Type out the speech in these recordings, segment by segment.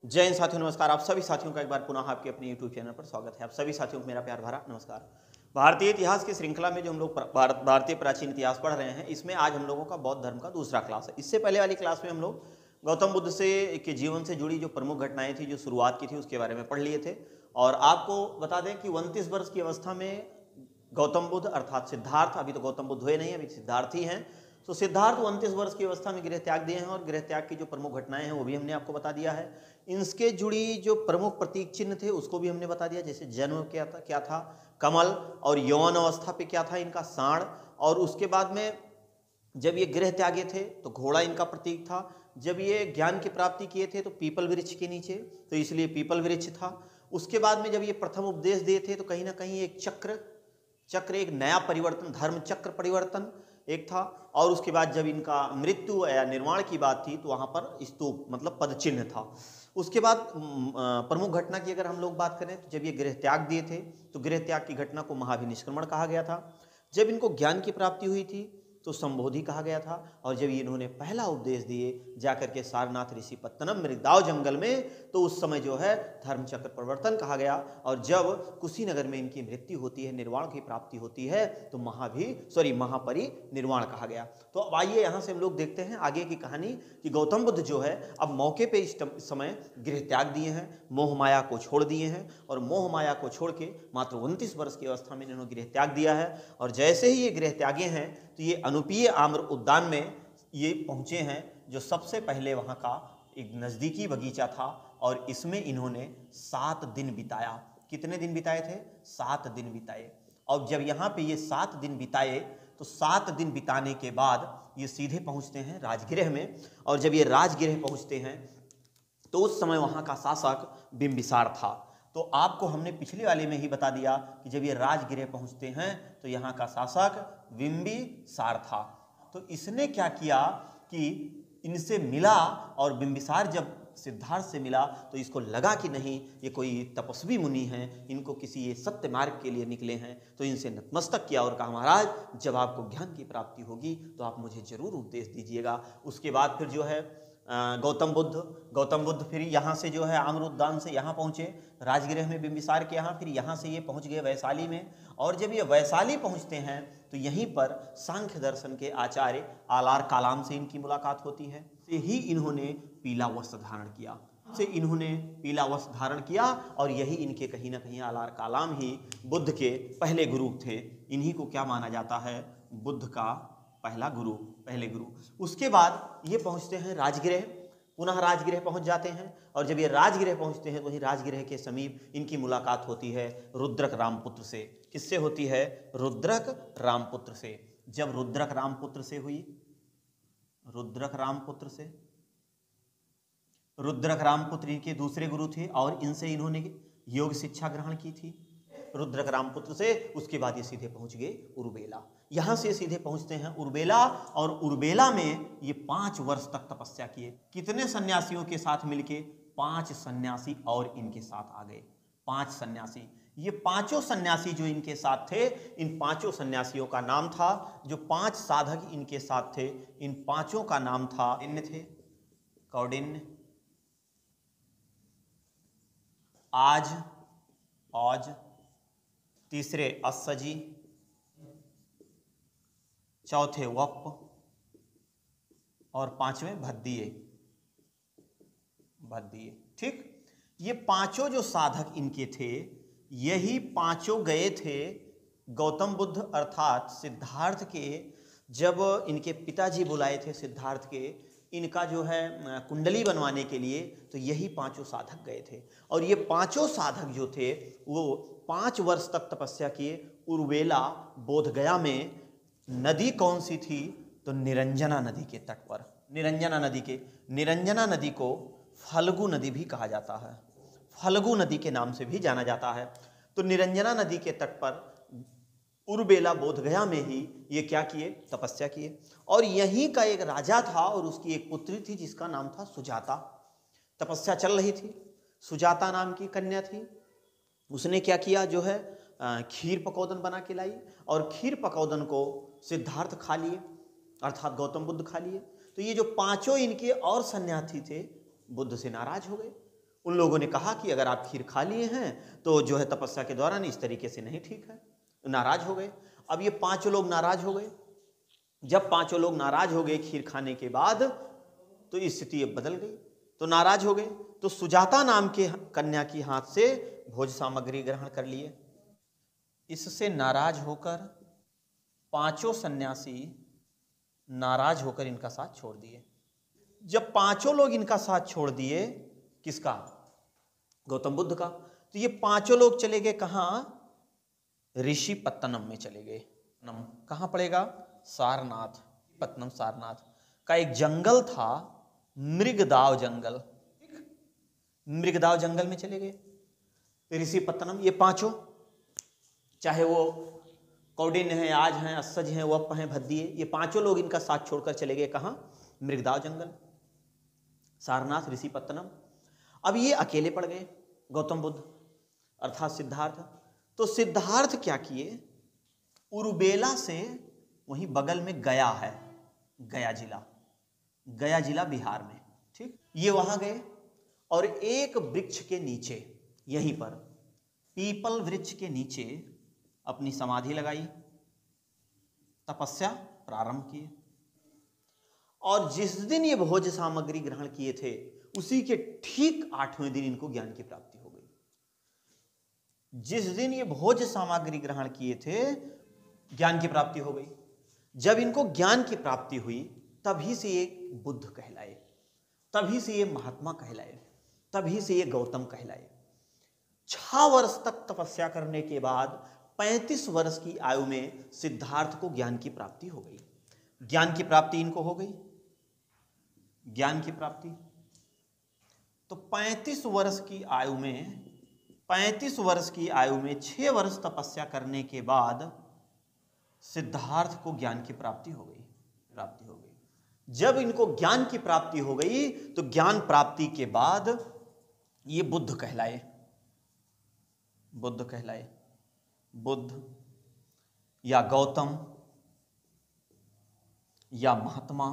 जय हिंद साथियों, नमस्कार। आप सभी साथियों का एक बार पुनः आपके अपने YouTube चैनल पर स्वागत है। आप सभी साथियों को मेरा प्यार भरा नमस्कार। भारतीय इतिहास की श्रृंखला में जो हम लोग भारतीय प्राचीन इतिहास पढ़ रहे हैं, इसमें आज हम लोगों का बौद्ध धर्म का दूसरा क्लास है। इससे पहले वाली क्लास में हम लोग गौतम बुद्ध से के जीवन से जुड़ी जो प्रमुख घटनाएं थी, जो शुरुआत की थी, उसके बारे में पढ़ लिए थे। और आपको बता दें कि 29 वर्ष की अवस्था में गौतम बुद्ध अर्थात सिद्धार्थ, अभी तो गौतम बुद्ध हुए नहीं, अभी सिद्धार्थ ही हैं। तो सिद्धार्थ 29 वर्ष की अवस्था में गृह त्याग दिए हैं और गृह त्याग की जो प्रमुख घटनाएं हैं वो भी हमने आपको बता दिया है। इनके जुड़ी जो प्रमुख प्रतीक चिन्ह थे उसको भी हमने बता दिया, जैसे जन्म क्या था कमल, और यौवन अवस्था पे क्या था इनका सांड, और उसके बाद में जब ये गृह त्यागे थे तो घोड़ा इनका प्रतीक था। जब ये ज्ञान की प्राप्ति किए थे तो पीपल वृक्ष के नीचे, तो इसलिए पीपल वृक्ष था। उसके बाद में जब ये प्रथम उपदेश दिए थे तो कहीं ना कहीं एक चक्र एक नया परिवर्तन, धर्म चक्र परिवर्तन एक था। और उसके बाद जब इनका मृत्यु या निर्वाण की बात थी तो वहां पर स्तूप मतलब पद चिन्ह था। उसके बाद प्रमुख घटना की अगर हम लोग बात करें तो जब ये गृह त्याग दिए थे तो गृह त्याग की घटना को महाभिनिष्क्रमण कहा गया था। जब इनको ज्ञान की प्राप्ति हुई थी तो संबोधि कहा गया था। और जब इन्होंने पहला उपदेश दिए जाकर के सारनाथ ऋषि पत्तनम मृगदाव जंगल में, तो उस समय जो है धर्मचक्र परिवर्तन कहा गया। और जब कुशीनगर में इनकी मृत्यु होती है, निर्वाण की प्राप्ति होती है, तो महापरिनिर्वाण कहा गया। तो अब आइए यहाँ से हम लोग देखते हैं आगे की कहानी कि गौतम बुद्ध जो है अब मौके पे इस समय गृह त्याग दिए हैं, मोह माया को छोड़ दिए हैं। और मोह माया को छोड़ के मात्र 29 वर्ष की अवस्था में इन्होंने गृह त्याग दिया है। और जैसे ही ये गृह त्यागे हैं तो ये अनुपीय आम्र उद्यान में ये पहुंचे हैं, जो सबसे पहले वहां का एक नज़दीकी बगीचा था। और इसमें इन्होंने 7 दिन बिताया। कितने दिन बिताए थे? 7 दिन बिताए। और जब यहाँ पे ये 7 दिन बिताए तो 7 दिन बिताने के बाद ये सीधे पहुँचते हैं राजगृह में। और जब ये राजगृह पहुँचते हैं तो उस समय वहाँ का शासक बिंबिसार था। तो आपको हमने पिछले वाले में ही बता दिया कि जब ये राजगृह पहुँचते हैं तो यहाँ का शासक बिंबिसार था। तो इसने क्या किया कि इनसे मिला, और बिंबिसार जब सिद्धार्थ से मिला तो इसको लगा कि नहीं, ये कोई तपस्वी मुनि हैं, इनको किसी ये सत्य मार्ग के लिए निकले हैं। तो इनसे नतमस्तक किया और कहा, महाराज जब आपको ज्ञान की प्राप्ति होगी तो आप मुझे जरूर उपदेश दीजिएगा। उसके बाद फिर जो है गौतम बुद्ध फिर यहाँ से जो है आम्र उद्यान से यहाँ पहुँचे राजगृह में बिंबिसार के यहाँ। फिर यहाँ से ये पहुँच गए वैशाली में। और जब ये वैशाली पहुँचते हैं तो यहीं पर सांख्य दर्शन के आचार्य आलार कालाम से इनकी मुलाकात होती है। से ही इन्होंने पीला वस्त्र धारण किया और यही इनके कहीं ना कहीं आलार कालाम ही बुद्ध के पहले गुरु थे। इन्हीं को क्या माना जाता है? बुद्ध का पहले गुरु। उसके बाद ये पहुंचते हैं राजगृह, पुनः राजगृह पहुंच जाते हैं। और जब ये राजगृह पहुंचते हैं तो वही राजगृह के समीप इनकी मुलाकात होती है रुद्रक रामपुत्र से। किससे होती है? रुद्रक रामपुत्र से। जब रुद्रक रामपुत्र से हुई, रुद्रक रामपुत्र इनके दूसरे गुरु थे और इनसे इन्होंने योग शिक्षा ग्रहण की थी रुद्रक रामपुत्र से। उसके बाद ये सीधे पहुंच गए उर्बेला। यहां से सीधे पहुंचते हैं उर्बेला, और उर्बेला में ये 5 वर्ष तक तपस्या किए। कितने सन्यासियों के साथ मिलके? 5 सन्यासी और इनके साथ आ गए। 5 सन्यासी, ये पांचों सन्यासी जो इनके साथ थे, इन 5 सन्यासियों का नाम था, जो 5 साधक इनके साथ थे, इन 5 का नाम था, इन थे कौंडिन्य, आज, तीसरे अस्सजी, चौथे वप, और 5वें भद्दिये। ठीक, ये 5 जो साधक इनके थे, यही 5 गए थे गौतम बुद्ध अर्थात सिद्धार्थ के, जब इनके पिताजी बुलाए थे सिद्धार्थ के इनका जो है कुंडली बनवाने के लिए, तो यही 5 साधक गए थे। और ये 5 साधक जो थे वो 5 वर्ष तक तपस्या किए उर्वेला बोधगया में। नदी कौन सी थी? तो निरंजना नदी के तट पर। निरंजना नदी को फल्गु नदी भी कहा जाता है, फल्गु नदी के नाम से भी जाना जाता है। तो निरंजना नदी के तट पर उर्बेला बोधगया में ही ये क्या किए? तपस्या किए। और यहीं का एक राजा था और उसकी एक पुत्री थी जिसका नाम था सुजाता। तपस्या चल रही थी, सुजाता नाम की कन्या थी। उसने क्या किया? जो है खीर पकौदन बना के लाई, और खीर पकौदन को सिद्धार्थ खा लिए अर्थात गौतम बुद्ध खा लिए। तो ये जो 5 इनके और सन्यासी थे बुद्ध से नाराज हो गए। उन लोगों ने कहा कि अगर आप खीर खा लिए हैं तो जो है तपस्या के दौरान इस तरीके से नहीं ठीक है, नाराज हो गए। अब ये पांचों लोग नाराज हो गए। जब पांचों लोग नाराज हो गए खीर खाने के बाद, तो स्थिति अब बदल गई, तो नाराज हो गए, तो सुजाता नाम के कन्या की हाथ से भोज सामग्री ग्रहण कर लिए। इससे नाराज होकर पांचों सन्यासी नाराज होकर इनका साथ छोड़ दिए। जब पांचों लोग इनका साथ छोड़ दिए, किसका? गौतम बुद्ध का, तो ये पांचों लोग चले गए कहां? ऋषि पत्तनम में चले गए। कहां पड़ेगा? सारनाथ, पत्तनम सारनाथ का एक जंगल था, मृगदाव जंगल। मृगदाव जंगल में चले गए ऋषि पत्तनम। ये पांचों, चाहे वो कौंडिन्य हैं, आज हैं, अस्सज हैं, वप हैं, भद्दिये, ये पांचों लोग इनका साथ छोड़कर चले गए कहां? मृगदाव जंगल, सारनाथ, ऋषि पत्तनम। अब ये अकेले पड़ गए गौतम बुद्ध अर्थात सिद्धार्थ। तो सिद्धार्थ क्या किए? उरुबेला से वहीं बगल में गया है, गया जिला बिहार में, ठीक, ये वहां गए और एक वृक्ष के नीचे, यहीं पर पीपल वृक्ष के नीचे अपनी समाधि लगाई, तपस्या प्रारंभ की। और जिस दिन ये भोज सामग्री ग्रहण किए थे, उसी के ठीक 8वें दिन इनको ज्ञान की प्राप्ति हो गई। जिस दिन ये भोज सामग्री ग्रहण किए थे, ज्ञान की प्राप्ति हो गई। जब इनको ज्ञान की प्राप्ति हुई, तभी से ये बुद्ध कहलाए, तभी से ये महात्मा कहलाए, तभी से ये गौतम कहलाए। 6 वर्ष तक तपस्या करने के बाद 35 वर्ष की आयु में सिद्धार्थ को ज्ञान की प्राप्ति हो गई। ज्ञान की प्राप्ति इनको हो गई, ज्ञान की प्राप्ति। तो 35 वर्ष की आयु में 6 वर्ष तपस्या करने के बाद सिद्धार्थ को ज्ञान की प्राप्ति हो गई। जब इनको ज्ञान की प्राप्ति हो गई, तो ज्ञान प्राप्ति के बाद ये बुद्ध कहलाए। बुद्ध या गौतम या महात्मा।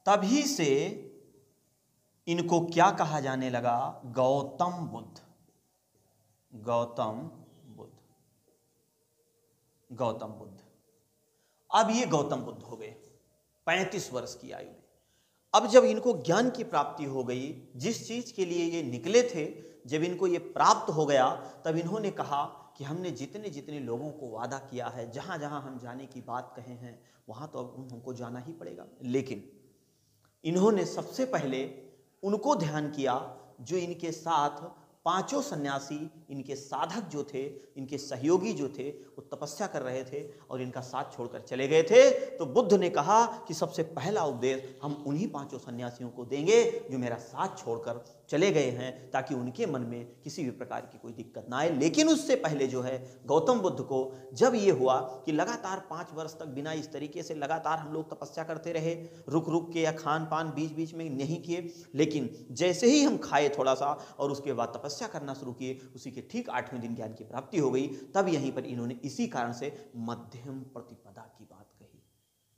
तभी से इनको क्या कहा जाने लगा? गौतम बुद्ध। अब ये गौतम बुद्ध हो गए 35 वर्ष की आयु में। अब जब इनको ज्ञान की प्राप्ति हो गई, जिस चीज के लिए ये निकले थे, जब इनको ये प्राप्त हो गया, तब इन्होंने कहा कि हमने जितने जितने लोगों को वादा किया है, जहां जहां हम जाने की बात कहे हैं, वहां तो अब हमको जाना ही पड़ेगा। लेकिन इन्होंने सबसे पहले उनको ध्यान किया जो इनके साथ पांचों सन्यासी, इनके साधक जो थे, इनके सहयोगी जो थे, वो तपस्या कर रहे थे और इनका साथ छोड़कर चले गए थे। तो बुद्ध ने कहा कि सबसे पहला उपदेश हम उन्हीं पांचों सन्यासियों को देंगे जो मेरा साथ छोड़कर चले गए हैं, ताकि उनके मन में किसी भी प्रकार की कोई दिक्कत ना आए। लेकिन उससे पहले जो है, गौतम बुद्ध को जब ये हुआ कि लगातार 5 वर्ष तक बिना इस तरीके से लगातार हम लोग तपस्या करते रहे, रुक रुक के या खान पान बीच बीच में नहीं किए, लेकिन जैसे ही हम खाए थोड़ा सा और उसके बाद तपस्या करना शुरू किए, उसी के ठीक 8वें दिन ज्ञान की प्राप्ति हो गई। तब यहीं पर इन्होंने इसी कारण से मध्यम प्रतिपदा की बात कही।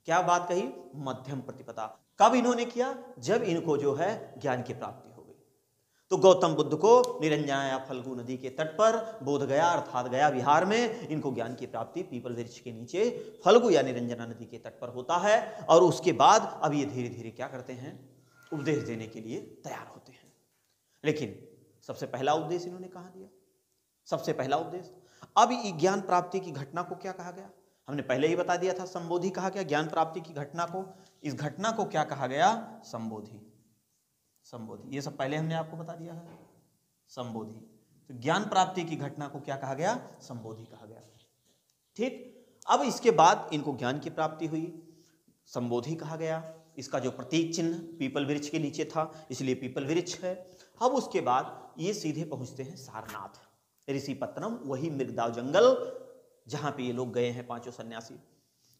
क्या बात कही? मध्यम प्रतिपदा। कब इन्होंने किया? जब इनको जो है ज्ञान की प्राप्ति हो गई। तो गौतम बुद्ध को निरंजनाया फल्गु नदी के तट पर, बोध गया अर्थात गया विहार में, इनको ज्ञान की प्राप्ति पीपल वृक्ष के नीचे फल्गु या निरंजना नदी के तट पर होता है। और उसके बाद अब ये धीरे धीरे क्या करते हैं? उपदेश देने के लिए तैयार होते हैं। लेकिन सबसे पहला उपदेश इन्होंने कहाँ दिया? सबसे पहला उपदेश। अब ज्ञान प्राप्ति की घटना को क्या कहा गया? हमने पहले ही बता दिया था, संबोधि कहा गया ज्ञान प्राप्ति की घटना को। इस घटना को क्या कहा गया? संबोधि। ये सब पहले हमने आपको बता दिया है, संबोधि। तो ज्ञान प्राप्ति की घटना को क्या कहा गया? संबोधि कहा गया। ठीक। अब इसके बाद इनको ज्ञान की प्राप्ति हुई, संबोधि कहा गया। इसका जो प्रतीक चिन्ह पीपल वृक्ष के नीचे था, इसलिए पीपल वृक्ष है। अब उसके बाद ये सीधे पहुंचते हैं सारनाथ, ऋषि पत्तनम, वही मृगदाव जंगल जहां पे ये लोग गए हैं पांचों सन्यासी।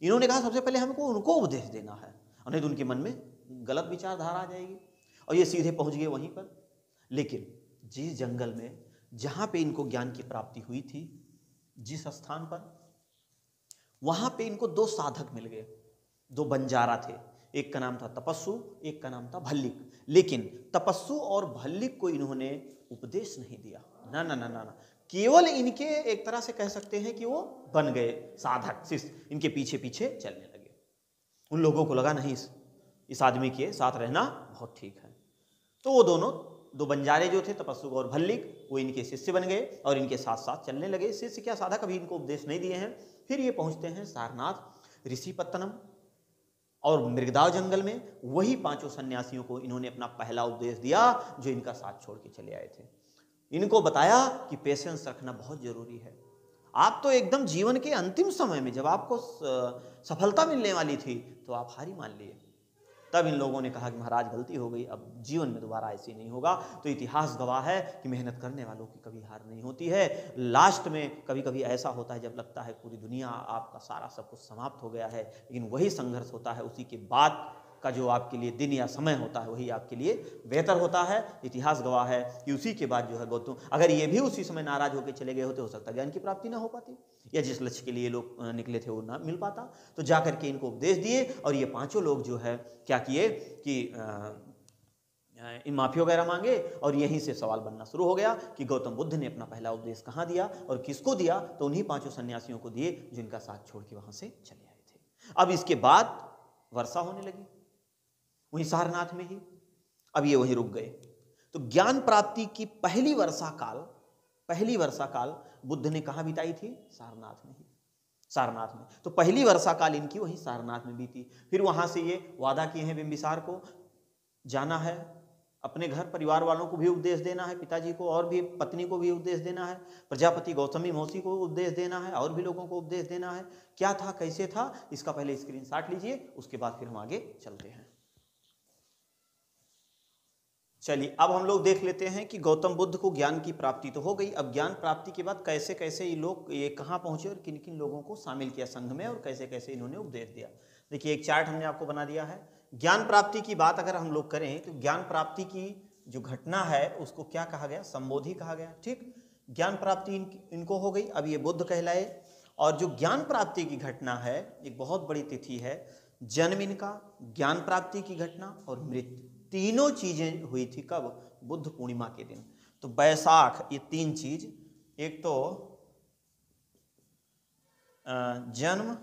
इन्होंने कहा सबसे पहले हमको उनको उपदेश देना है, नहीं तो उनके मन में गलत विचारधारा आ जाएगी। और ये सीधे पहुंच गए वहीं पर। लेकिन जिस जंगल में जहां पे इनको ज्ञान की प्राप्ति हुई थी, जिस स्थान पर, वहां पे इनको 2 साधक मिल गए, 2 बंजारा थे। एक का नाम था तपस्सु, एक का नाम था भल्लिक। लेकिन तपस्सु और भल्लिक को इन्होंने उपदेश नहीं दिया, ना ना ना ना ना, केवल इनके एक तरह से कह सकते हैं कि वो बन गए साधक शिष्य, इनके पीछे पीछे चलने लगे। उन लोगों को लगा नहीं इस आदमी के साथ रहना बहुत ठीक है, तो वो दोनों दो बंजारे जो थे तपस्सु और भल्लिक, वो इनके शिष्य बन गए और इनके साथ साथ चलने लगे। शिष्य क्या साधक, कभी इनको उपदेश नहीं दिए हैं। फिर ये पहुंचते हैं सारनाथ ऋषिपत्तनम और मृगदाव जंगल में। वही पांचों सन्यासियों को इन्होंने अपना पहला उपदेश दिया जो इनका साथ छोड़ के चले आए थे। इनको बताया कि पेशेंस रखना बहुत जरूरी है। आप तो एकदम जीवन के अंतिम समय में जब आपको सफलता मिलने वाली थी तो आप हारी मान लिए। तब इन लोगों ने कहा कि महाराज गलती हो गई, अब जीवन में दोबारा ऐसे नहीं होगा। तो इतिहास गवाह है कि मेहनत करने वालों की कभी हार नहीं होती है। लास्ट में कभी कभी ऐसा होता है जब लगता है पूरी दुनिया आपका सारा सब कुछ समाप्त हो गया है, लेकिन वही संघर्ष होता है, उसी के बाद का जो आपके लिए दिन या समय होता है वही आपके लिए बेहतर होता है। इतिहास गवाह है कि उसी के बाद जो है गौतम, अगर ये भी उसी समय नाराज होकर चले गए होते, हो सकता है ज्ञान की प्राप्ति ना हो पाती, या जिस लक्ष्य के लिए लोग निकले थे वो ना मिल पाता। तो जाकर के इनको उपदेश दिए और ये पांचों लोग जो है क्या किए कि इन माफी वगैरह मांगे और यहीं से सवाल बनना शुरू हो गया कि गौतम बुद्ध ने अपना पहला उपदेश कहाँ दिया और किसको दिया। तो उन्हीं पांचों सन्यासियों को दिए जिनका साथ छोड़ के वहां से चले आए थे। अब इसके बाद वर्षा होने लगी वहीं सारनाथ में ही। अब ये वहीं रुक गए। तो ज्ञान प्राप्ति की पहली वर्षा काल बुद्ध ने कहाँ बिताई थी? सारनाथ में ही, सारनाथ में। तो पहली वर्षा काल इनकी वहीं सारनाथ में बीती। फिर वहां से ये वादा किए हैं बिंबिसार को जाना है, अपने घर परिवार वालों को भी उपदेश देना है, पिताजी को और भी पत्नी को भी उपदेश देना है, प्रजापति गौतमी मौसी को उपदेश देना है और भी लोगों को उपदेश देना है। क्या था, कैसे था, इसका पहले स्क्रीनशॉट लीजिए, उसके बाद फिर हम आगे चलते हैं। चलिए अब हम लोग देख लेते हैं कि गौतम बुद्ध को ज्ञान की प्राप्ति तो हो गई। अब ज्ञान प्राप्ति के बाद कैसे कैसे ये लोग ये कहाँ पहुंचे और किन किन लोगों को शामिल किया संघ में और कैसे कैसे इन्होंने उपदेश दिया। देखिए एक चार्ट हमने आपको बना दिया है। ज्ञान प्राप्ति की बात अगर हम लोग करें तो ज्ञान प्राप्ति की जो घटना है उसको क्या कहा गया? संबोधि कहा गया। ठीक, ज्ञान प्राप्ति इनको हो गई। अब ये बुद्ध कहलाए। और जो ज्ञान प्राप्ति की घटना है एक बहुत बड़ी तिथि है, जन्म इनका, ज्ञान प्राप्ति की घटना और मृत्यु, तीनों चीजें हुई थी कब? बुद्ध पूर्णिमा के दिन। तो बैसाख, ये तीन चीज, एक तो जन्म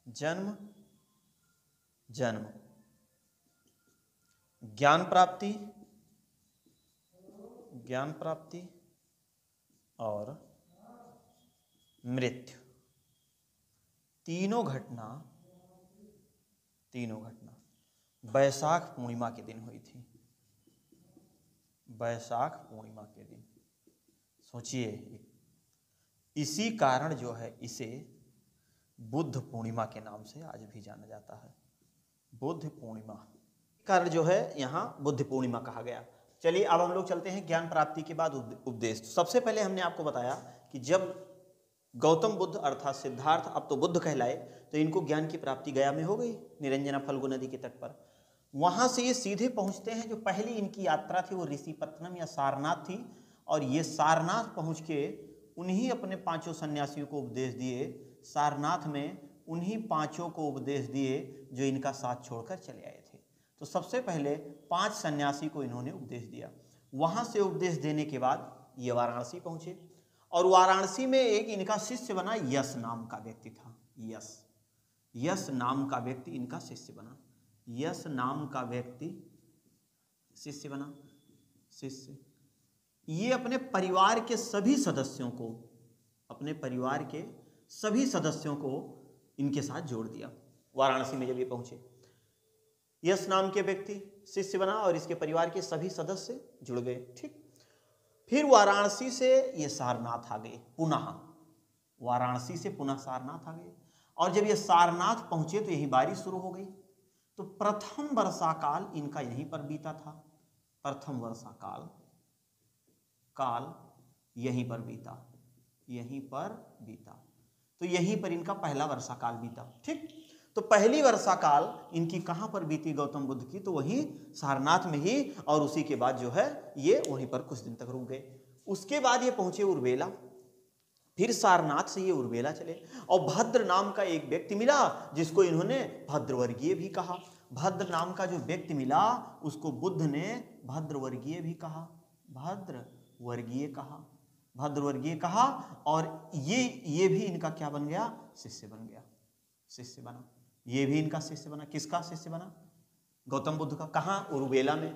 जन्म जन्म, ज्ञान प्राप्ति ज्ञान प्राप्ति और मृत्यु, तीनों घटना बैसाख पूर्णिमा के दिन हुई थी। बैसाख पूर्णिमा के दिन। सोचिए, इसी कारण जो है इसे बुद्ध पूर्णिमा के नाम से आज भी जाना जाता है। बुद्ध पूर्णिमा कारण जो है यहाँ बुद्ध पूर्णिमा कहा गया। चलिए अब हम लोग चलते हैं ज्ञान प्राप्ति के बाद उपदेश। सबसे पहले हमने आपको बताया कि जब गौतम बुद्ध अर्थात सिद्धार्थ अब तो बुद्ध कहलाए तो इनको ज्ञान की प्राप्ति गया में हो गई, निरंजना फल्गु नदी के तट पर। वहां से ये सीधे पहुंचते हैं, जो पहली इनकी यात्रा थी वो ऋषिपत्तनम या सारनाथ थी। और ये सारनाथ पहुंच के उन्हीं अपने पांचों सन्यासियों को उपदेश दिए। सारनाथ में उन्हीं पांचों को उपदेश दिए जो इनका साथ छोड़कर चले आए थे। तो सबसे पहले 5 सन्यासी को इन्होंने उपदेश दिया। वहां से उपदेश देने के बाद ये वाराणसी पहुंचे और वाराणसी में एक इनका शिष्य बना, यश नाम का व्यक्ति था। यश नाम का व्यक्ति इनका शिष्य बना। यश नाम का व्यक्ति शिष्य बना। शिष्य ये अपने परिवार के सभी सदस्यों को इनके साथ जोड़ दिया। वाराणसी में जब ये पहुंचे, यश नाम के व्यक्ति शिष्य बना और इसके परिवार के सभी सदस्य जुड़ गए। ठीक, फिर वाराणसी से ये सारनाथ आ गए। पुनः वाराणसी से पुनः सारनाथ आ गए और जब ये सारनाथ पहुंचे तो यही बारिश शुरू हो गई। तो प्रथम वर्षा काल इनका यहीं पर बीता था। प्रथम वर्षा काल यहीं पर बीता। तो यहीं पर इनका पहला वर्षा काल बीता। ठीक, तो पहली वर्षा काल इनकी कहां पर बीती गौतम बुद्ध की? तो वहीं सारनाथ में ही। और उसी के बाद जो है ये वहीं पर कुछ दिन तक रुक गए। उसके बाद ये पहुंचे उर्वेला। फिर सारनाथ से ये उर्वेला चले और भद्र नाम का एक व्यक्ति मिला जिसको इन्होंने भद्रवर्गीय भी कहा। भद्र नाम का जो व्यक्ति मिला उसको बुद्ध ने भद्रवर्गीय भी कहा, भद्रवर्गीय कहा, भद्रवर्गीय कहा। और ये भी इनका क्या बन गया? शिष्य बन गया, शिष्य बना। ये भी इनका शिष्य बना। किसका शिष्य बना? गौतम बुद्ध का। कहाँ? उर्वेला में।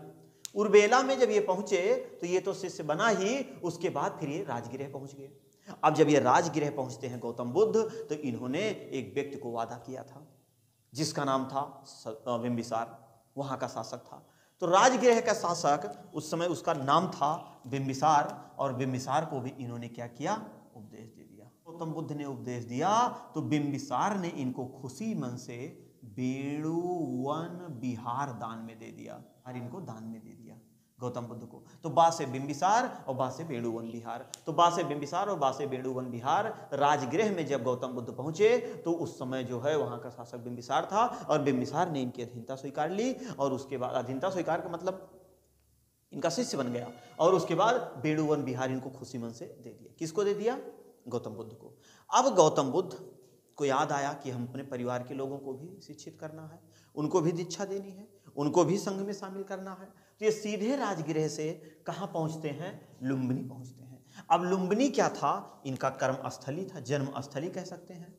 उर्वेला में जब ये पहुंचे तो ये तो शिष्य बना ही, उसके बाद फिर ये राजगृह पहुंच गए। अब जब ये राजगृह पहुंचते हैं गौतम बुद्ध, तो इन्होंने एक व्यक्ति को वादा किया था जिसका नाम था बिंबिसार, वहां का शासक था। तो राजगृह का शासक उस समय उसका नाम था बिंबिसार, और बिंबिसार को भी इन्होंने क्या किया? उपदेश दे दिया। गौतम बुद्ध ने उपदेश दिया तो बिंबिसार ने इनको खुशी मन से बेणुवन विहार दान में दे दिया, और इनको दान में दे दिया गौतम बुद्ध को। तो बा से बिंबिसार और बा से बेणुवन विहार। तो बा से बिंबिसार और बा से बेणुवन विहार। राजगृह में जब गौतम बुद्ध पहुंचे तो उस समय जो है वहां का शासक बिंबिसार था, और बिंबिसार ने इनकी अधीनता स्वीकार ली। और उसके बाद अधीनता स्वीकार का मतलब इनका शिष्य बन गया। और उसके बाद बेणुवन विहार इनको खुशी मन से दे दिया। किसको दे दिया? गौतम बुद्ध को। अब गौतम बुद्ध को याद आया कि हम अपने परिवार के लोगों को भी शिक्षित करना है, उनको भी दीक्षा देनी है, उनको भी संघ में शामिल करना है। तो ये सीधे राजगृह से कहाँ पहुंचते हैं? लुम्बिनी पहुंचते हैं। अब लुम्बिनी क्या था? इनका कर्म स्थली था, जन्म स्थली कह सकते हैं।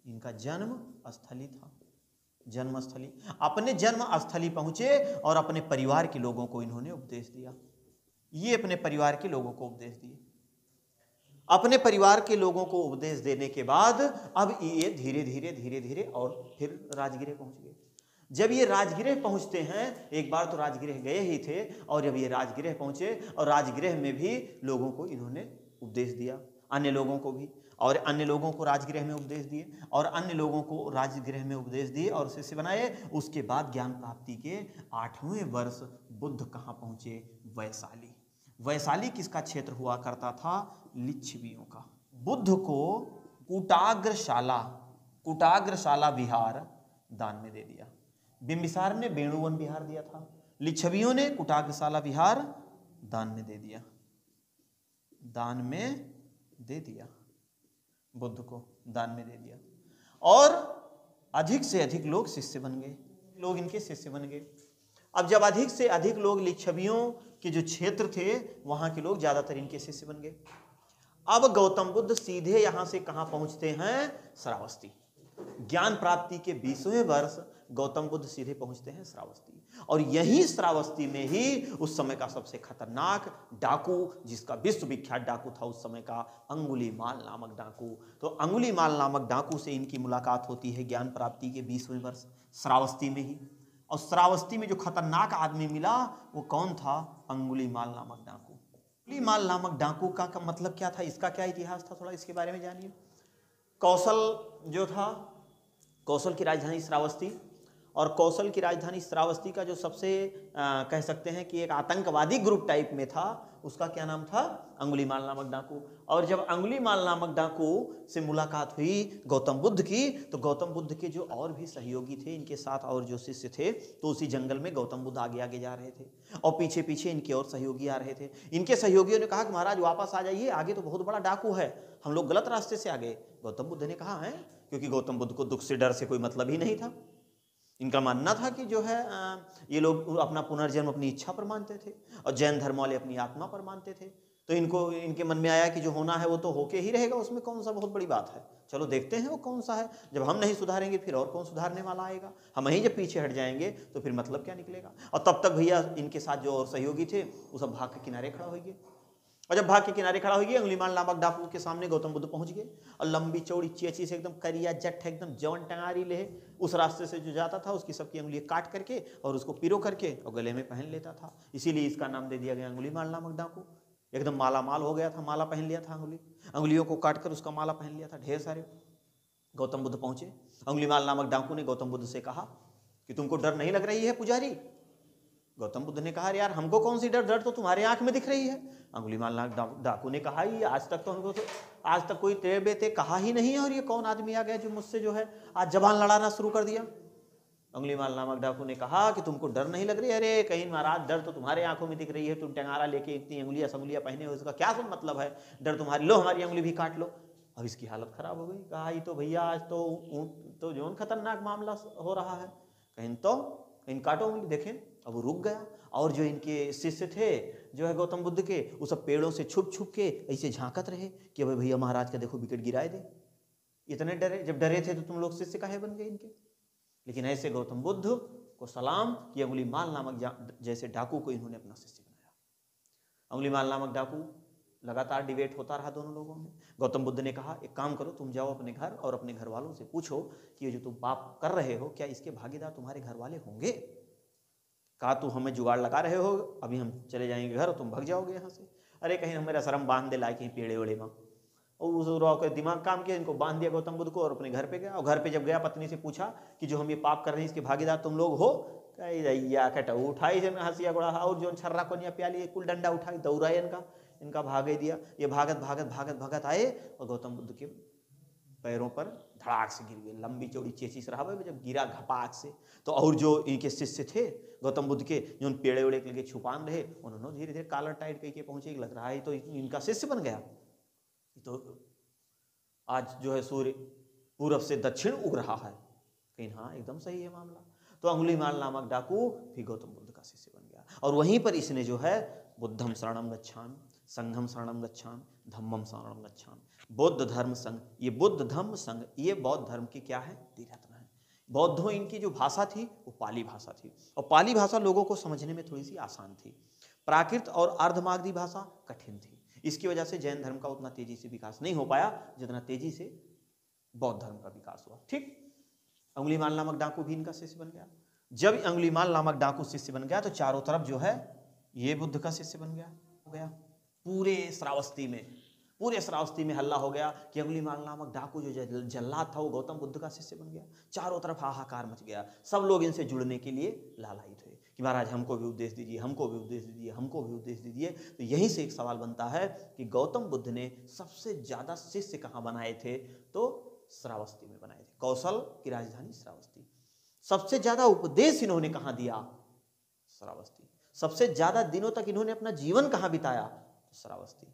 इनका जन्म स्थली था, जन्म स्थली। अपने जन्म स्थली पहुंचे और अपने परिवार के लोगों को इन्होंने उपदेश दिया। ये अपने परिवार के लोगों को उपदेश दिए। अपने परिवार के लोगों को उपदेश देने के बाद अब ये धीरे धीरे धीरे धीरे और फिर राजगृह पहुंच गए। जब ये राजगृह पहुंचते हैं, एक बार तो राजगृह गए ही थे, और जब ये राजगृह पहुंचे और राजगृह में भी लोगों को इन्होंने उपदेश दिया, अन्य लोगों को भी, और अन्य लोगों को राजगृह में उपदेश दिए, और अन्य लोगों को राजगृह में उपदेश दिए और शिष्य बनाए। उसके बाद ज्ञान प्राप्ति के 8वें वर्ष बुद्ध कहाँ पहुंचे? वैशाली। वैशाली किसका क्षेत्र हुआ करता था? लिच्छवियों का। बुद्ध को कुटाग्रशाला विहार दान में दे दिया। बिंबिसार ने बेणुवन विहार दिया था, लिच्छवियों ने कुटाग्रशाला विहार दान में दे दिया, दान में दे दिया, बुद्ध को दान में दे दिया। और अधिक से अधिक लोग शिष्य बन गए, लोग इनके शिष्य बन गए। अब जब अधिक से अधिक लोग लिच्छवियों के जो क्षेत्र थे वहां के लोग ज्यादातर इनके शिष्य बन गए। अब गौतम बुद्ध सीधे यहां से कहां पहुंचते हैं? श्रावस्ती। ज्ञान प्राप्ति के 20वें वर्ष गौतम बुद्ध सीधे पहुंचते हैं श्रावस्ती। और यही श्रावस्ती में ही उस समय का सबसे खतरनाक डाकू, जिसका विश्वविख्यात डाकू था उस समय का, अंगुलीमाल नामक डाकू। तो अंगुलीमाल नामक डाकू से इनकी मुलाकात होती है ज्ञान प्राप्ति के 20वें वर्ष श्रावस्ती में ही। और श्रावस्ती में जो खतरनाक आदमी मिला वो कौन था? अंगुलीमाल नामक डाकू। अंगुलीमाल नामक डाकू का मतलब क्या था? इसका क्या इतिहास था? थोड़ा इसके बारे में जानिए। कौशल जो था, कौशल की राजधानी श्रावस्ती, और कौशल की राजधानी श्रावस्ती का जो सबसे कह सकते हैं कि एक आतंकवादी ग्रुप टाइप में था, उसका क्या नाम था? अंगुलीमाल नामक डाकू। और जब अंगुलीमाल नामक डाकू से मुलाकात हुई गौतम बुद्ध की, तो गौतम बुद्ध के जो और भी सहयोगी थे, इनके साथ और जो शिष्य थे, तो उसी जंगल में गौतम बुद्ध आगे आगे जा रहे थे और पीछे पीछे इनके और सहयोगी आ रहे थे। इनके सहयोगियों ने कहा कि महाराज वापस आ जाइए, आगे तो बहुत बड़ा डाकू है, हम लोग गलत रास्ते से आ गए। गौतम बुद्ध ने कहा है, क्योंकि गौतम बुद्ध को दुख से डर से कोई मतलब ही नहीं था। इनका मानना था कि जो है ये लोग अपना पुनर्जन्म अपनी इच्छा पर मानते थे, और जैन धर्म वाले अपनी आत्मा पर मानते थे। तो इनके मन में आया कि जो होना है वो तो होके ही रहेगा, उसमें कौन सा बहुत बड़ी बात है, चलो देखते हैं वो कौन सा है। जब हम नहीं सुधारेंगे फिर और कौन सुधारने वाला आएगा, हम ही जब पीछे हट जाएंगे तो फिर मतलब क्या निकलेगा। और तब तक भैया इनके साथ जो और सहयोगी थे वो सब भाग के किनारे खड़ा हो गए। और जब भाग के किनारे खड़ा हो गया, अंगुलीमाल नामक डाकू के सामने गौतम बुद्ध पहुंच गए, और लंबी चौड़ी चेची से एकदम करिया जट एकदम जवन टंगारी ले उस रास्ते से जो जाता था उसकी सबकी अंगुलियां काट करके और उसको पिरो करके और गले में पहन लेता था। इसीलिए इसका नाम दे दिया गया अंगुलीमाल नामक डाकू। एकदम माला माल हो गया था, माला पहन लिया था, अंगुलियों को काट कर उसका माला पहन लिया था ढेर सारे। गौतम बुद्ध पहुंचे, अंगुलीमाल नामक डाकू ने गौतम बुद्ध से कहा कि तुमको डर नहीं लग रही है पुजारी? गौतम बुद्ध ने कहा, यार हमको कौन सी डर, डर तो तुम्हारे आंख में दिख रही है। अंगुलीमाल नामक डाकू ने कहा, ये आज तक तो हमको तो आज तक कोई तेरे बेते कहा ही नहीं है, और ये कौन आदमी आ गया जो मुझसे जो है आज जबान लड़ाना शुरू कर दिया। अंगुलीमाल नामक डाकू ने कहा कि तुमको डर नहीं लग रही? अरे कहीं महाराज डर तो तुम्हारे आंखों में दिख रही है, तुम टंगारा लेके इतनी अंगुलियां पहने हो, इसका क्या मतलब है? डर तुम्हारी, लो हमारी अंगुली भी काट लो। अब इसकी हालत खराब हो गई। कहा, ये तो भैया आज तो जोन खतरनाक मामला हो रहा है। कहीं इन काटो उंगली, देखें अब वो रुक गया। और जो इनके शिष्य थे जो है गौतम बुद्ध के, वो सब पेड़ों से छुप छुप के ऐसे झांकत रहे कि भाई भैया महाराज का देखो विकेट गिराए दे। इतने डरे, जब डरे थे तो तुम लोग शिष्य काहे बन गए इनके। लेकिन ऐसे गौतम बुद्ध को सलाम कि अंगुलीमाल नामक जैसे डाकू को इन्होंने अपना शिष्य बनाया। अंगुलीमाल नामक डाकू, लगातार डिबेट होता रहा दोनों लोगों में। गौतम बुद्ध ने कहा एक काम करो, तुम जाओ अपने घर और अपने घर वालों से पूछो कि ये जो तुम पाप कर रहे हो क्या इसके भागीदार तुम्हारे घर वाले होंगे। कहा तू हमें जुगाड़ लगा रहे हो, अभी हम चले जाएंगे घर और तुम भाग जाओगे यहाँ से। अरे कहीं हमारा शर्म बांध दे लाए कहीं पेड़े वेड़े में। और उस के दिमाग काम किया, इनको बांध दिया गौतम बुद्ध को और अपने घर पे गया। और घर पे जब गया पत्नी से पूछा कि जो हम ये पाप कर रहे हैं इसके भागीदार तुम लोग हो। कही कटा उठाई से हंसिया गोड़ा और जो छर्रा कोनिया प्याली कुल डंडा उठाई दौड़ा इनका भागे दिया। ये भागत भागत भागत भागत आए और गौतम बुद्ध के पैरों पर धड़ाक से गिर गए। लंबी चौड़ी चेचिस रहा भाई, जब गिरा घपाक से तो और जो इनके शिष्य थे गौतम बुद्ध के जो पेड़े वेड़े के छुपान रहे, उन्होंने धीरे धीरे कॉलर टाइट करके पहुंचे। लग रहा है तो इनका शिष्य बन गया। तो आज जो है सूर्य पूरब से दक्षिण उग रहा है, कहीं हाँ एकदम सही है मामला। तो अंगुलीमाल नामक डाकू फिर गौतम बुद्ध का शिष्य बन गया। और वहीं पर इसने जो है बुद्धम शरणम गच्छामि, संघम शरणम गच्छामि, धम्मम शरणम गच्छामि। बौद्ध धर्म संघ, ये बुद्ध धर्म संघ ये बौद्ध धर्म की क्या है, त्रिरत्न है। बौद्धों इनकी जो भाषा थी वो पाली भाषा थी, और पाली भाषा लोगों को समझने में थोड़ी सी आसान थी। प्राकृत और अर्धमागधी भाषा कठिन थी। इसकी वजह से जैन धर्म का उतना तेजी से विकास नहीं हो पाया जितना तेजी से बौद्ध धर्म का विकास हुआ। ठीक, अंगुलीमाल नामक डाकू भी इनका शिष्य बन गया। जब अंगुलीमाल नामक डाकू शिष्य बन गया तो चारों तरफ जो है ये बुद्ध का शिष्य बन गया हो गया। पूरे श्रावस्ती में हल्ला हो गया कि अंगुलीमाल नामक डाकू जो जल्लाद था वो गौतम बुद्ध का शिष्य बन गया। चारों तरफ हाहाकार मच गया। सब लोग इनसे जुड़ने के लिए लालायित हुए कि महाराज हमको भी उपदेश दीजिए, हमको भी उपदेश दीजिए, हमको भी उपदेश दीजिए। तो यहीं से एक सवाल बनता है कि गौतम बुद्ध ने सबसे ज्यादा शिष्य कहाँ बनाए थे, तो श्रावस्ती में बनाए थे, कौशल की राजधानी श्रावस्ती। सबसे ज्यादा उपदेश इन्होंने कहाँ दिया, श्रावस्ती। सबसे ज्यादा दिनों तक इन्होंने अपना जीवन कहाँ बिताया, तो श्रावस्ती।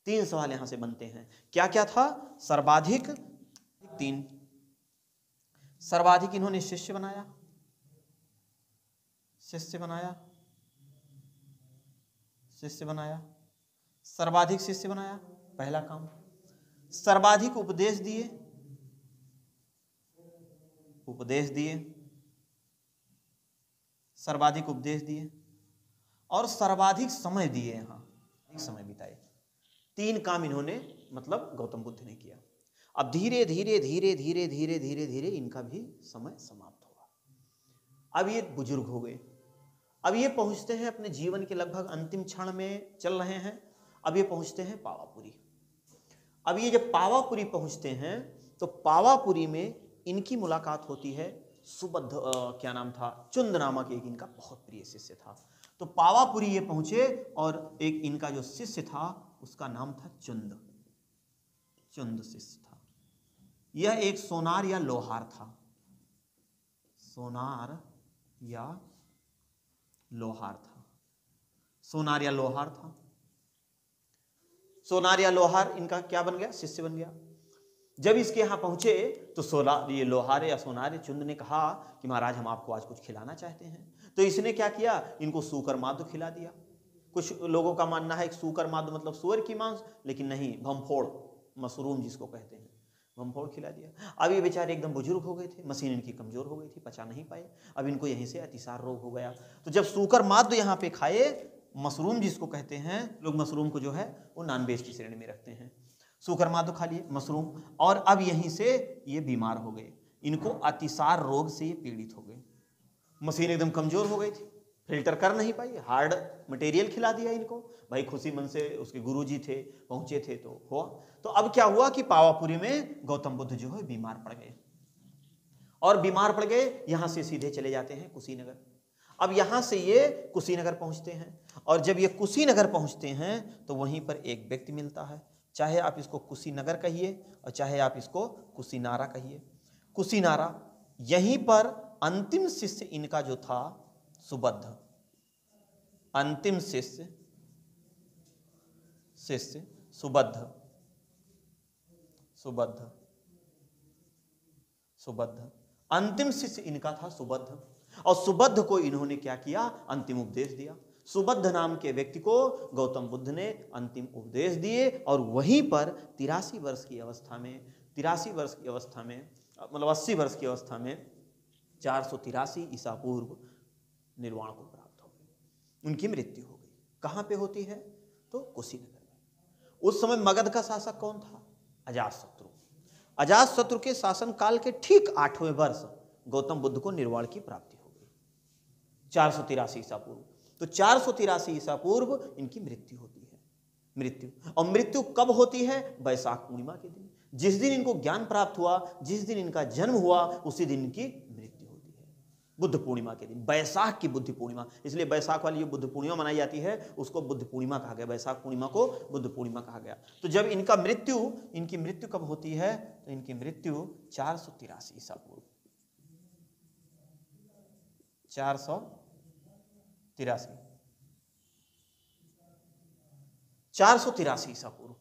3 सवाल यहां से बनते हैं, क्या क्या था, सर्वाधिक 3, सर्वाधिक इन्होंने शिष्य बनाया, सर्वाधिक शिष्य बनाया, पहला काम। सर्वाधिक उपदेश दिए, सर्वाधिक उपदेश दिए, और सर्वाधिक समय दिए, यहां एक समय बिताए। 3 काम इन्होंने मतलब गौतम बुद्ध ने किया। अब धीरे धीरे इनका भी समय समाप्त होगा। अब ये बुजुर्ग हो गए। अब ये पहुंचते हैं अपने जीवन के लगभग अंतिम क्षण में चल रहे हैं। अब ये पहुंचते हैं पावापुरी। अब ये जब पावापुरी पहुंचते हैं तो पावापुरी में इनकी मुलाकात होती है सुबद्ध, क्या नाम था, चुंद नामक एक इनका बहुत प्रिय शिष्य था। तो पावापुरी ये पहुंचे और एक इनका जो शिष्य था उसका नाम था चुंद शिष्य था। यह एक सोनार या लोहार था, सोनार या लोहार इनका क्या बन गया, शिष्य बन गया। जब इसके यहां पहुंचे तो ये लोहार या सोनार चुंद ने कहा कि महाराज हम आपको आज कुछ खिलाना चाहते हैं। तो इसने क्या किया, इनको सूकर मादु खिला दिया। कुछ लोगों का मानना है कि सूकर मादु मतलब सुअर की मांस, लेकिन नहीं, भमफोड़, मशरूम जिसको कहते हैं, भमफोड़ खिला दिया। अब ये बेचारे एकदम बुजुर्ग हो गए थे, मशीन इनकी कमजोर हो गई थी, पचा नहीं पाए। अब इनको यहीं से अतिसार रोग हो गया। तो जब सूकर मादु यहाँ पे खाए, मशरूम जिसको कहते हैं लोग, मशरूम को जो है वो नॉनवेज की श्रेणी में रखते हैं, सूकर मादु खा लिए मशरूम, और अब यहीं से ये बीमार हो गए। इनको अतिसार रोग से ये पीड़ित हो गए। मशीन एकदम कमजोर हो गई थी, फिल्टर कर नहीं पाई, हार्ड मटेरियल खिला दिया इनको। भाई खुशी मन से उसके गुरुजी थे, पहुंचे थे तो हुआ। तो अब क्या हुआ कि पावापुरी में गौतम बुद्ध जो है बीमार पड़ गए, और बीमार पड़ गए यहां से सीधे चले जाते हैं कुशीनगर। अब यहां से ये कुशीनगर पहुंचते हैं, और जब ये कुशीनगर पहुंचते हैं तो वहीं पर एक व्यक्ति मिलता है। चाहे आप इसको कुशीनगर कहिए और चाहे आप इसको कुशीनारा कहिए। कुशीनारा, यहीं पर अंतिम शिष्य इनका जो था सुबद्ध, अंतिम शिष्य सुबद्ध, अंतिम शिष्य इनका था सुबद्ध। और सुबुद्ध को इन्होंने क्या किया, अंतिम उपदेश दिया। सुबुद्ध नाम के व्यक्ति को गौतम बुद्ध ने अंतिम उपदेश दिए और वहीं पर 83 वर्ष की अवस्था में, 83 वर्ष की अवस्था में, मतलब 80 वर्ष की अवस्था में 483 ईसा पूर्व निर्वाण को प्राप्त हो गई, उनकी मृत्यु हो गई। कहाँ पे होती है, तो कुशीनगर में। उस समय मगध का शासक कौन था, अजातशत्रु। अजातशत्रु के शासन काल के ठीक 8वें वर्ष गौतम बुद्ध को निर्वाण की प्राप्ति हो गई, 483 ईसा पूर्व। तो 483 ईसा पूर्व इनकी मृत्यु होती है। मृत्यु, और मृत्यु कब होती है, वैशाख पूर्णिमा के दिन। जिस दिन इनको ज्ञान प्राप्त हुआ, जिस दिन इनका जन्म हुआ, उसी दिन इनकी मृत्यु होती है, बुद्ध पूर्णिमा के दिन, वैशाख की बुद्ध पूर्णिमा। इसलिए वैशाख वाली जो बुद्ध पूर्णिमा मनाई जाती है उसको बुद्ध पूर्णिमा कहा गया, वैशाख पूर्णिमा को बुद्ध पूर्णिमा कहा गया। तो जब इनकी मृत्यु कब होती है, तो इनकी मृत्यु 483 ईसा पूर्व, 483 ईसा पूर्व,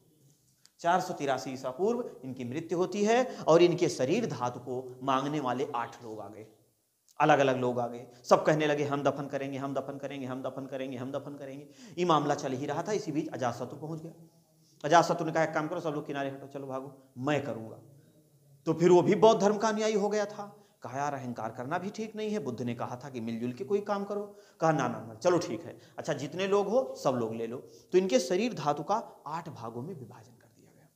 483 ईसा पूर्व इनकी मृत्यु होती है। और इनके शरीर धातु को मांगने वाले 8 लोग आ गए, अलग अलग लोग आ गए। सब कहने लगे हम दफन करेंगे, हम दफन करेंगे, हम दफन करेंगे, हम दफन करेंगे। ये मामला चल ही रहा था। इसी बीच अजातशत्रु पहुंच गया। अजातशत्रु ने कहा एक काम करो, सब लोग किनारे हटो, चलो भागो, मैं करूंगा। तो फिर वो भी बौद्ध धर्म का अनुयायी हो गया था। कहा यार अहंकार करना भी ठीक नहीं है, बुद्ध ने कहा था कि मिलजुल के कोई काम करो। कहा ना ना ना, चलो ठीक है, अच्छा जितने लोग हो सब लोग ले लो। तो इनके शरीर धातु का 8 भागों में विभाजन कर दिया गया।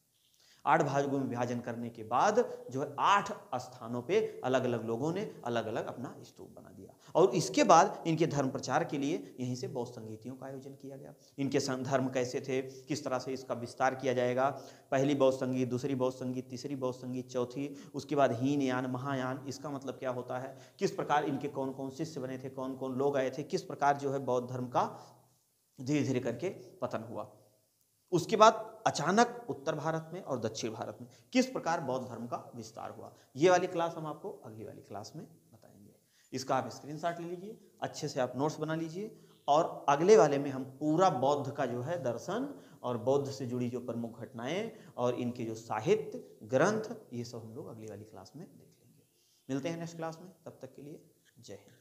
8 भागों में विभाजन करने के बाद जो है 8 स्थानों पे अलग अलग लोगों ने अलग अलग अपना स्तूप बना दिया। और इसके बाद इनके धर्म प्रचार के लिए यहीं से बौद्ध संगीतियों का आयोजन किया गया। इनके धर्म कैसे थे, किस तरह से इसका विस्तार किया जाएगा, पहली बौद्ध संगीत, दूसरी बौद्ध संगीत, तीसरी बौद्ध संगीत, चौथी, उसके बाद हीनयान, महायान, इसका मतलब क्या होता है, किस प्रकार इनके कौन कौन शिष्य बने थे, कौन कौन लोग आए थे, किस प्रकार जो है बौद्ध धर्म का धीरे धीरे करके पतन हुआ। उसके बाद अचानक उत्तर भारत में और दक्षिण भारत में किस प्रकार बौद्ध धर्म का विस्तार हुआ। ये वाली क्लास हम आपको अगली वाली क्लास में बताएंगे। इसका आप स्क्रीनशॉट ले लीजिए, अच्छे से आप नोट्स बना लीजिए। और अगले वाले में हम पूरा बौद्ध का जो है दर्शन और बौद्ध से जुड़ी जो प्रमुख घटनाएं और इनके जो साहित्य ग्रंथ, ये सब हम लोग अगली वाली क्लास में देख लेंगे। मिलते हैं नेक्स्ट क्लास में, तब तक के लिए जय हिंद।